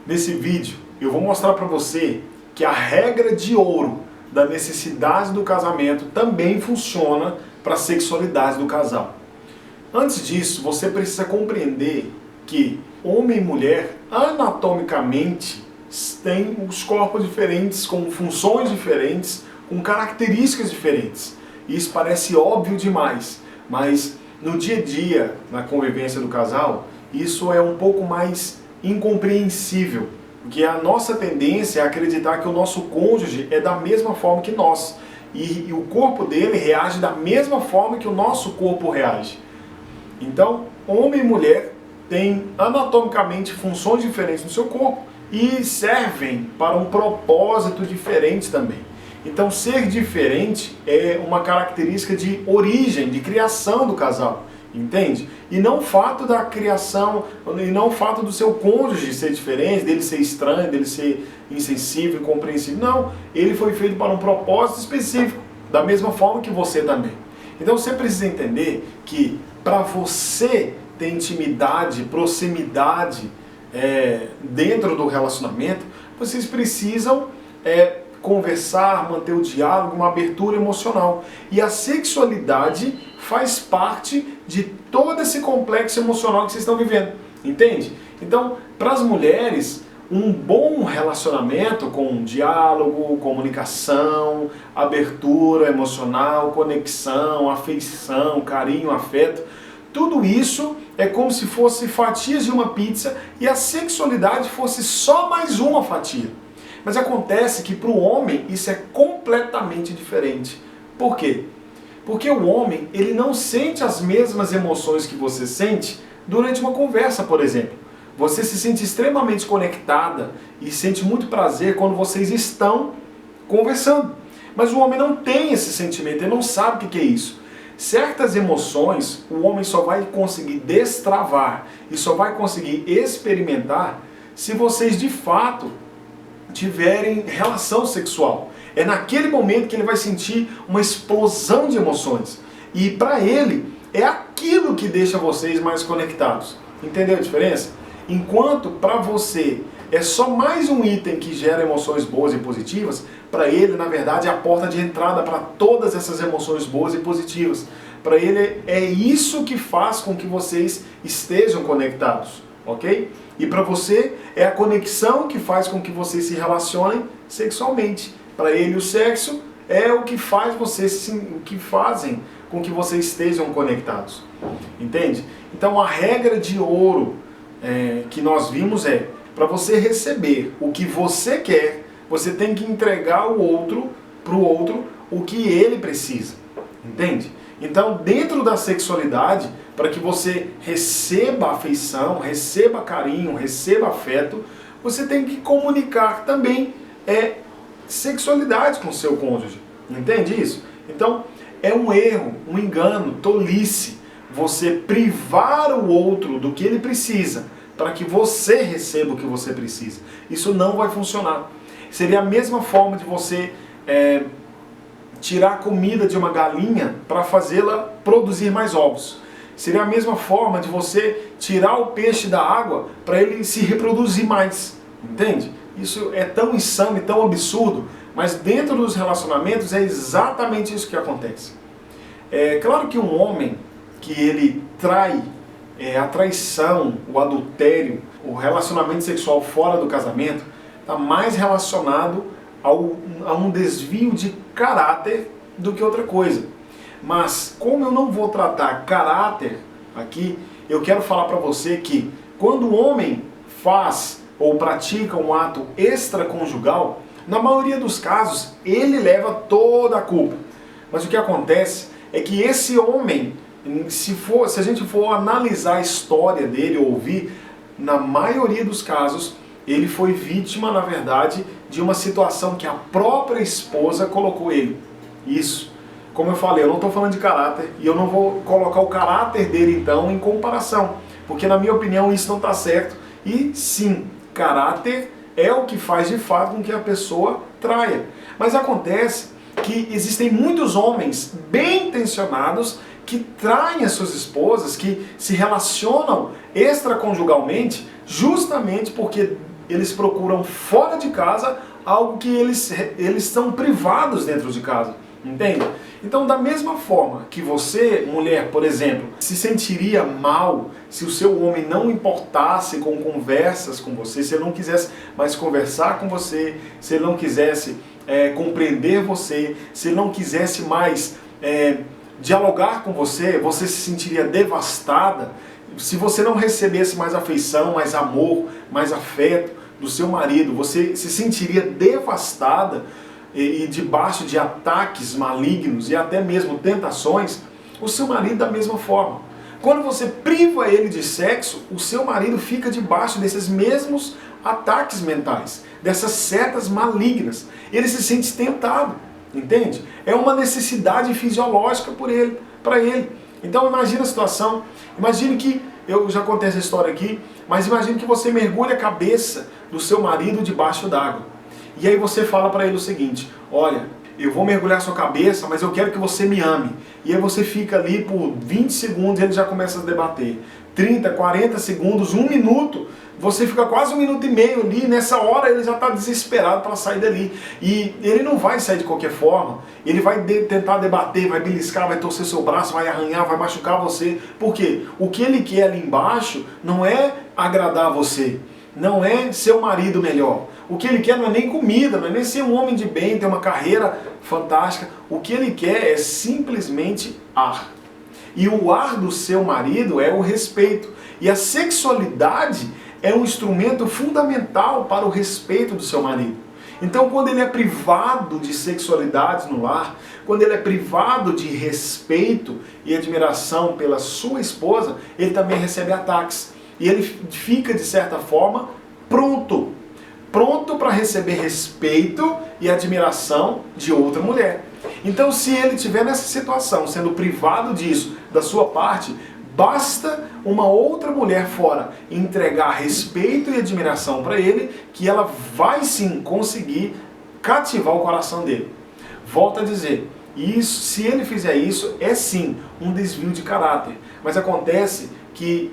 Nesse vídeo eu vou mostrar para você que a regra de ouro da necessidade do casamento também funciona para a sexualidade do casal. Antes disso, você precisa compreender que homem e mulher anatomicamente têm os corpos diferentes, com funções diferentes, com características diferentes. Isso parece óbvio demais, mas no dia a dia, na convivência do casal, isso é um pouco mais incompreensível, porque a nossa tendência é acreditar que o nosso cônjuge é da mesma forma que nós, e o corpo dele reage da mesma forma que o nosso corpo reage. Então, homem e mulher têm anatomicamente funções diferentes no seu corpo e servem para um propósito diferente também. Então, ser diferente é uma característica de origem, de criação do casal, entende? E não o fato da criação, e não o fato do seu cônjuge ser diferente, dele ser estranho, dele ser insensível, incompreensível. Não, ele foi feito para um propósito específico, da mesma forma que você também. Então, você precisa entender que para você ter intimidade, proximidade dentro do relacionamento, vocês precisam conversar, manter o diálogo, uma abertura emocional. E a sexualidade faz parte de todo esse complexo emocional que vocês estão vivendo, entende? Então, para as mulheres, um bom relacionamento com diálogo, comunicação, abertura emocional, conexão, afeição, carinho, afeto, tudo isso é como se fosse fatias de uma pizza e a sexualidade fosse só mais uma fatia. Mas acontece que para o homem isso é completamente diferente. Por quê? Porque o homem, ele não sente as mesmas emoções que você sente durante uma conversa, por exemplo. Você se sente extremamente conectada e sente muito prazer quando vocês estão conversando. Mas o homem não tem esse sentimento, ele não sabe o que é isso. Certas emoções o homem só vai conseguir destravar e só vai conseguir experimentar se vocês de fato tiverem relação sexual. É naquele momento que ele vai sentir uma explosão de emoções. E para ele, é aquilo que deixa vocês mais conectados. Entendeu a diferença? Enquanto para você é só mais um item que gera emoções boas e positivas, para ele, na verdade, é a porta de entrada para todas essas emoções boas e positivas. Para ele é isso que faz com que vocês estejam conectados, ok? E para você é a conexão que faz com que vocês se relacionem sexualmente. Para ele o sexo é o que faz o que fazem com que vocês estejam conectados. Entende? Então a regra de ouro que nós vimos é, para você receber o que você quer, você tem que entregar para o outro o que ele precisa. Entende? Então, dentro da sexualidade, para que você receba afeição, receba carinho, receba afeto, você tem que comunicar também sexualidade com o seu cônjuge. Entende isso? Então, é um erro, um engano, tolice, você privar o outro do que ele precisa para que você receba o que você precisa. Isso não vai funcionar. Seria a mesma forma de você tirar a comida de uma galinha para fazê-la produzir mais ovos. Seria a mesma forma de você tirar o peixe da água para ele se reproduzir mais. Entende? Isso é tão insano e tão absurdo, mas dentro dos relacionamentos é exatamente isso que acontece. É claro que um homem que ele trai, a traição, o adultério, o relacionamento sexual fora do casamento, está mais relacionado a um desvio de caráter do que outra coisa. Mas como eu não vou tratar caráter aqui, eu quero falar para você que quando o homem faz ou pratica um ato extraconjugal, na maioria dos casos ele leva toda a culpa. Mas o que acontece é que esse homem, se a gente for analisar a história dele, ouvir, na maioria dos casos ele foi vítima, na verdade, de uma situação que a própria esposa colocou ele. Isso. Como eu falei, eu não estou falando de caráter e eu não vou colocar o caráter dele, então, em comparação. Porque, na minha opinião, isso não está certo. E, sim, caráter é o que faz, de fato, com que a pessoa traia. Mas acontece que existem muitos homens bem intencionados que traem as suas esposas, que se relacionam extraconjugalmente, justamente porque eles procuram fora de casa algo que eles são privados dentro de casa, entende? Então, da mesma forma que você, mulher, por exemplo, se sentiria mal se o seu homem não importasse com conversas com você, se ele não quisesse mais conversar com você, se ele não quisesse compreender você, se ele não quisesse mais dialogar com você, você se sentiria devastada. Se você não recebesse mais afeição, mais amor, mais afeto do seu marido, você se sentiria devastada e debaixo de ataques malignos e até mesmo tentações, o seu marido da mesma forma. Quando você priva ele de sexo, o seu marido fica debaixo desses mesmos ataques mentais, dessas setas malignas. Ele se sente tentado, entende? É uma necessidade fisiológica para ele. Então imagine a situação, imagine que, eu já contei essa história aqui, mas imagine que você mergulha a cabeça do seu marido debaixo d'água. E aí você fala para ele o seguinte: olha, eu vou mergulhar sua cabeça, mas eu quero que você me ame. E aí você fica ali por 20 segundos e ele já começa a debater. 30, 40 segundos, 1 minuto, você fica quase 1 minuto e meio ali, nessa hora ele já está desesperado para sair dali. E ele não vai sair de qualquer forma, ele vai tentar debater, vai beliscar, vai torcer seu braço, vai arranhar, vai machucar você. Por quê? O que ele quer ali embaixo não é agradar você, não é ser o marido melhor. O que ele quer não é nem comida, não é nem ser um homem de bem, ter uma carreira fantástica. O que ele quer é simplesmente ar. E o ar do seu marido é o respeito. E a sexualidade é um instrumento fundamental para o respeito do seu marido. Então, quando ele é privado de sexualidade no lar, quando ele é privado de respeito e admiração pela sua esposa, ele também recebe ataques. E ele fica, de certa forma, pronto para receber respeito e admiração de outra mulher. Então, se ele estiver nessa situação, sendo privado disso da sua parte, basta uma outra mulher fora entregar respeito e admiração para ele, que ela vai sim conseguir cativar o coração dele. Volto a dizer, isso, se ele fizer isso, é sim um desvio de caráter. Mas acontece que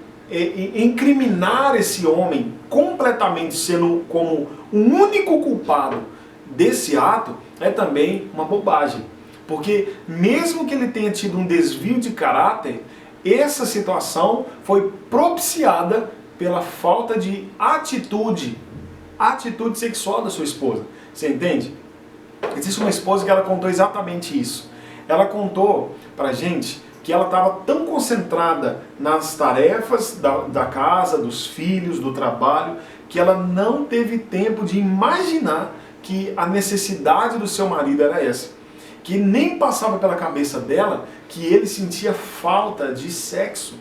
incriminar esse homem completamente sendo como o único culpado desse ato é também uma bobagem. Porque mesmo que ele tenha tido um desvio de caráter, essa situação foi propiciada pela falta de atitude sexual da sua esposa. Você entende? Existe uma esposa que ela contou exatamente isso. Ela contou pra gente que ela estava tão concentrada nas tarefas da casa, dos filhos, do trabalho, que ela não teve tempo de imaginar que a necessidade do seu marido era essa. Que nem passava pela cabeça dela que ele sentia falta de sexo.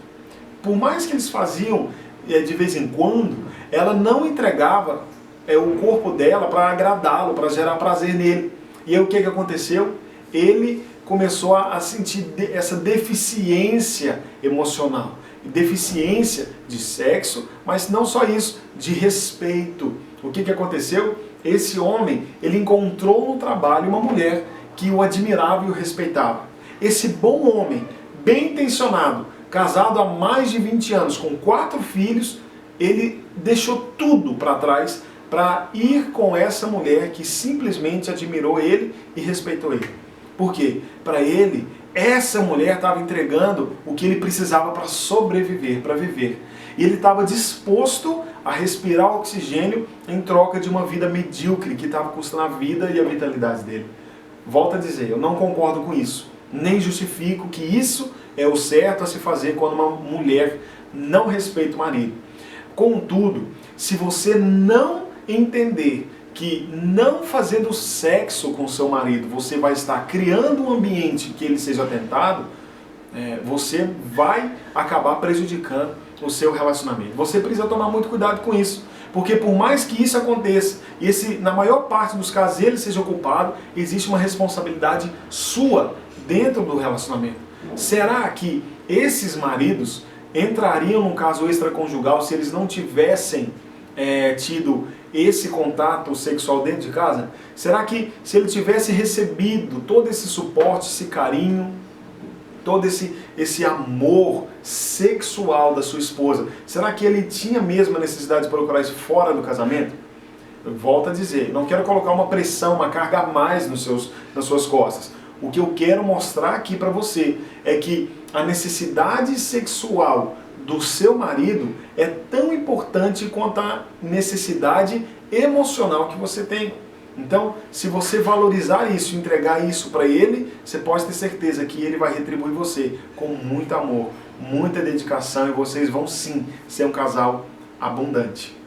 Por mais que eles faziam de vez em quando, ela não entregava o corpo dela para agradá-lo, para gerar prazer nele. E aí o que aconteceu? Ele começou a sentir essa deficiência emocional, deficiência de sexo, mas não só isso, de respeito. O que aconteceu? Esse homem, ele encontrou no trabalho uma mulher que o admirava e o respeitava. Esse bom homem, bem intencionado, casado há mais de 20 anos, com 4 filhos, ele deixou tudo para trás para ir com essa mulher que simplesmente admirou ele e respeitou ele. Por quê? Para ele, essa mulher estava entregando o que ele precisava para sobreviver, para viver. E ele estava disposto a respirar oxigênio em troca de uma vida medíocre que estava custando a vida e a vitalidade dele. Volto a dizer, eu não concordo com isso. Nem justifico que isso é o certo a se fazer quando uma mulher não respeita o marido. Contudo, se você não entender que não fazendo sexo com seu marido, você vai estar criando um ambiente que ele seja tentado, você vai acabar prejudicando o seu relacionamento. Você precisa tomar muito cuidado com isso, porque por mais que isso aconteça, e na maior parte dos casos ele seja culpado, existe uma responsabilidade sua dentro do relacionamento. Será que esses maridos entrariam num caso extraconjugal se eles não tivessem tido esse contato sexual dentro de casa? Será que se ele tivesse recebido todo esse suporte, esse carinho, todo esse amor sexual da sua esposa, será que ele tinha mesmo a necessidade de procurar isso fora do casamento? Eu volto a dizer, não quero colocar uma pressão, uma carga a mais nas suas costas. O que eu quero mostrar aqui para você é que a necessidade sexual do seu marido é tão importante quanto a necessidade emocional que você tem. Então, se você valorizar isso, entregar isso para ele, você pode ter certeza que ele vai retribuir você com muito amor, muita dedicação, e vocês vão sim ser um casal abundante.